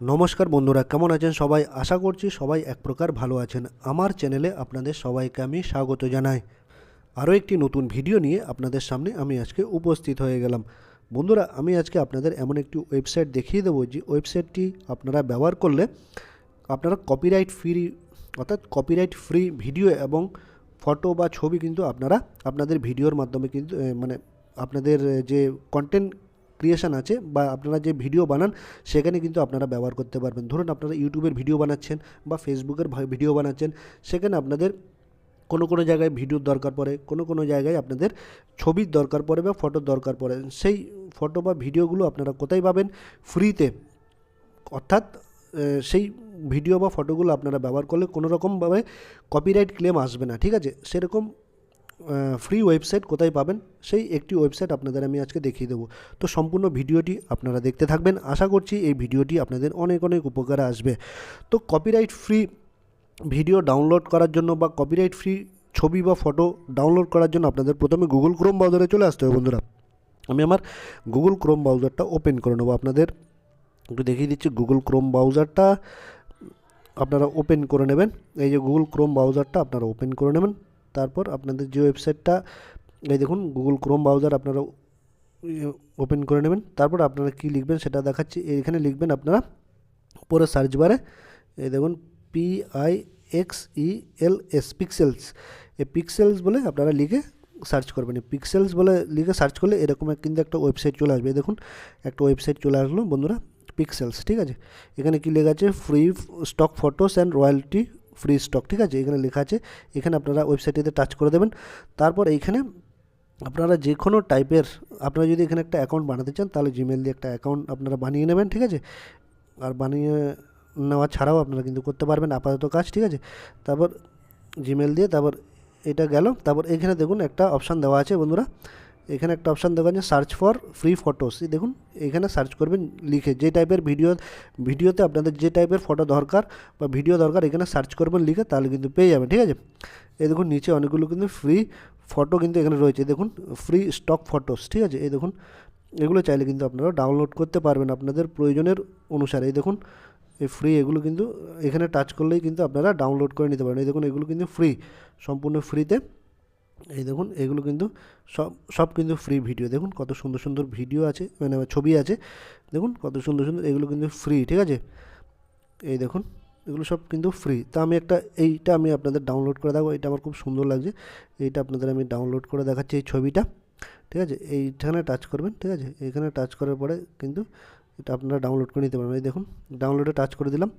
নমস্কার বন্ধুরা, কেমন আছেন সবাই? আশা করছি সবাই এক প্রকার ভালো আছেন। আমার চ্যানেলে আপনাদের সবাইকে আমি স্বাগত জানাই। আরও একটি নতুন ভিডিও নিয়ে আপনাদের সামনে আমি আজকে উপস্থিত হয়ে গেলাম। বন্ধুরা, আমি আজকে আপনাদের এমন একটি ওয়েবসাইট দেখিয়ে দেবো যে ওয়েবসাইটটি আপনারা ব্যবহার করলে আপনারা কপিরাইট ফ্রি অর্থাৎ কপিরাইট ফ্রি ভিডিও এবং ফটো বা ছবি কিন্তু আপনারা আপনাদের ভিডিওর মাধ্যমে কিন্তু আপনাদের যে কন্টেন্ট ক্রিয়েশন আছে বা আপনারা যে ভিডিও বানান সেখানে কিন্তু আপনারা ব্যবহার করতে পারবেন। ধরুন আপনারা ইউটিউবের ভিডিও বানাচ্ছেন বা ফেসবুকের ভিডিও বানাচ্ছেন, সেখানে আপনাদের কোনো জায়গায় ভিডিওর দরকার পড়ে, কোনো জায়গায় আপনাদের ছবির দরকার পড়ে বা ফটোর দরকার পড়ে। সেই ফটো বা ভিডিওগুলো আপনারা কোথায় পাবেন? ফ্রিতে। অর্থাৎ সেই ভিডিও বা ফটোগুলো আপনারা ব্যবহার করলে কোনো রকমভাবে কপিরাইট ক্লেম আসবে না, ঠিক আছে? সেরকম ফ্রি ওয়েবসাইট কোথায় পাবেন সেই একটি ওয়েবসাইট আপনাদের আমি আজকে দেখিয়ে দেবো। তো সম্পূর্ণ ভিডিওটি আপনারা দেখতে থাকবেন। আশা করছি এই ভিডিওটি আপনাদের অনেক অনেক উপকারে আসবে। তো কপিরাইট ফ্রি ভিডিও ডাউনলোড করার জন্য বা কপিরাইট ফ্রি ছবি বা ফটো ডাউনলোড করার জন্য আপনাদের প্রথমে গুগল ক্রোম ব্রাউজারে চলে আসতে হবে। বন্ধুরা, আমি আমার গুগল ক্রোম ব্রাউজারটা ওপেন করে নেবো। আপনাদের একটু দেখিয়ে দিচ্ছি, গুগল ক্রোম ব্রাউজারটা আপনারা ওপেন করে নেবেন। এই যে গুগল ক্রোম ব্রাউজারটা আপনারা ওপেন করে নেবেন। তারপর আপনাদের যে ওয়েবসাইটটা, এই দেখুন গুগল ক্রোম ব্রাউজার আপনারা ওপেন করে নেবেন। তারপর আপনারা কি লিখবেন সেটা দেখাচ্ছি। এখানে লিখবেন আপনারা উপরে সার্চ বারে, এই দেখুন PIXELS পিক্সেলস, এই পিক্সেলস বলে আপনারা লিখে সার্চ করবেন। পিক্সেলস বলে লিখে সার্চ করলে এরকম কিন্তু একটা ওয়েবসাইট চলে আসবে। দেখুন একটা ওয়েবসাইট চলে আসলো বন্ধুরা, পিক্সেলস, ঠিক আছে? এখানে কি লেখা আছে? Free stock photos and royalty free stock, ঠিক আছে? এখানে লেখা আছে। এখানে আপনারা ওয়েবসাইটটিতে টাচ করে দেবেন। তারপর এইখানে আপনারা যে কোনো টাইপের, আপনারা যদি এখানে একটা অ্যাকাউন্ট বানাতে চান তাহলে জিমেল দিয়ে একটা অ্যাকাউন্ট আপনারা বানিয়ে নেবেন, ঠিক আছে? আর বানিয়ে নেওয়া ছাড়াও আপনারা কিন্তু করতে পারবেন আপাতত কাজ, ঠিক আছে? তারপর জিমেল দিয়ে, তারপর এটা গেল। তারপর এখানে দেখুন একটা অপশান দেওয়া আছে বন্ধুরা, এখানে একটা অপশান দেওয়া আছে সার্চ ফর ফ্রি ফটোস। দেখুন এখানে সার্চ করবেন লিখে, যে টাইপের ভিডিওতে আপনাদের যে টাইপের ফটো দরকার বা ভিডিও দরকার এখানে সার্চ করবেন লিখে, তাহলে কিন্তু পেয়ে যাবেন, ঠিক আছে? এই দেখুন নিচে অনেকগুলো কিন্তু ফ্রি ফটো কিন্তু এখানে রয়েছে। দেখুন ফ্রি স্টক ফটোস, ঠিক আছে? এই দেখুন এগুলো চাইলে কিন্তু আপনারা ডাউনলোড করতে পারবেন আপনাদের প্রয়োজনের অনুসারে। এই দেখুন এই ফ্রি, এগুলো কিন্তু এখানে টাচ করলেই কিন্তু আপনারা ডাউনলোড করে নিতে পারেন। এই দেখুন এগুলো কিন্তু ফ্রি, সম্পূর্ণ ফ্রিতে। এই দেখুন এগুলো কিন্তু সব কিন্তু ফ্রি ভিডিও। দেখুন কত সুন্দর সুন্দর ভিডিও আছে, ছবি আছে। দেখুন কত সুন্দর সুন্দর, এগুলো কিন্তু ফ্রি, ঠিক আছে? এই দেখুন এগুলো সব কিন্তু ফ্রি। তা আমি এইটা আমি আপনাদের ডাউনলোড করে দেখাবো। এটা আমার খুব সুন্দর লাগছে, এইটা আপনাদের আমি ডাউনলোড করে দেখাচ্ছি এই ছবিটা, ঠিক আছে? এইখানে টাচ করবেন, ঠিক আছে? এইখানে টাচ করার পরে কিন্তু এটা আপনারা ডাউনলোড করে নিতে পারবেন। এই দেখুন ডাউনলোডে টাচ করে দিলাম।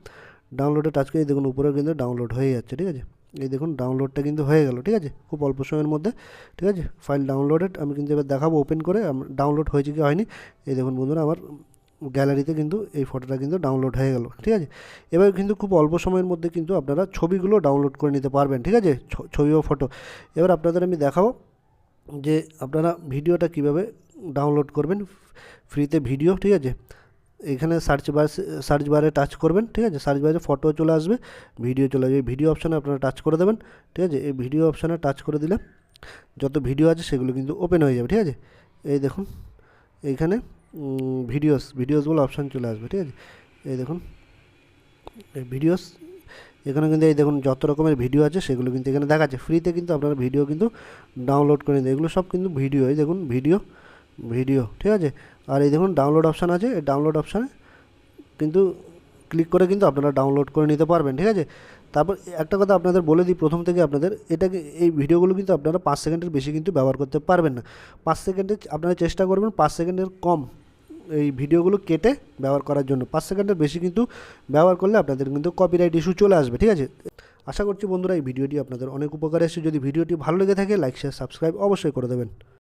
ডাউনলোডে টাচ করে দেখুন উপরে কিন্তু ডাউনলোড হয়ে যাচ্ছে, ঠিক আছে? এই দেখুন ডাউনলোডটা কিন্তু হয়ে গেল, ঠিক আছে? খুব অল্প সময়ের মধ্যে, ঠিক আছে? File downloaded. আমি কিন্তু এবার দেখাবো ওপেন করে ডাউনলোড হয়েছে কি হয়নি। এই দেখুন বন্ধুরা, আমার গ্যালারিতে কিন্তু এই ফটোটা কিন্তু ডাউনলোড হয়ে গেল, ঠিক আছে? এবার কিন্তু খুব অল্প সময়ের মধ্যে কিন্তু আপনারা ছবিগুলো ডাউনলোড করে নিতে পারবেন, ঠিক আছে? ছবি ও ফটো। এবার আপনাদের আমি দেখাবো যে আপনারা ভিডিওটা কিভাবে ডাউনলোড করবেন ফ্রিতে ভিডিও, ঠিক আছে? এখানে সার্চ বারে টাচ করবেন, ঠিক আছে? সার্চ বারে ফটো চলে আসবে, ভিডিও চলে আসবে। ভিডিও অপশানে আপনারা টাচ করে দেবেন, ঠিক আছে? এই ভিডিও অপশানে টাচ করে দিলে যত ভিডিও আছে সেগুলো কিন্তু ওপেন হয়ে যাবে, ঠিক আছে? এই দেখুন এইখানে ভিডিওস বলে অপশান চলে আসবে, ঠিক আছে? এই দেখুন এই ভিডিওস, এখানে কিন্তু এই দেখুন যত রকমের ভিডিও আছে সেগুলো কিন্তু এখানে দেখাচ্ছে। ফ্রিতে কিন্তু আপনারা ভিডিও কিন্তু ডাউনলোড করে নিন। এগুলো সব কিন্তু ভিডিও, এই দেখুন ভিডিও, ঠিক আছে? আর এই দেখুন ডাউনলোড অপশান আছে, এই ডাউনলোড অপশানে কিন্তু ক্লিক করে কিন্তু আপনারা ডাউনলোড করে নিতে পারবেন, ঠিক আছে? তারপর একটা কথা আপনাদের বলে দিই প্রথম থেকে, আপনাদের এই ভিডিওগুলো কিন্তু আপনারা 5 সেকেন্ডের বেশি কিন্তু ব্যবহার করতে পারবেন না। 5 সেকেন্ডে আপনারা চেষ্টা করবেন 5 সেকেন্ডের কম এই ভিডিওগুলো কেটে ব্যবহার করার জন্য। 5 সেকেন্ডের বেশি কিন্তু ব্যবহার করলে আপনাদের কিন্তু কপিরাইট ইস্যু চলে আসবে, ঠিক আছে? আশা করছি বন্ধুরা এই ভিডিওটি আপনাদের অনেক উপকারে এসেছে। যদি ভিডিওটি ভালো লেগে থাকে লাইক শেয়ার সাবস্ক্রাইব অবশ্যই করে দেবেন।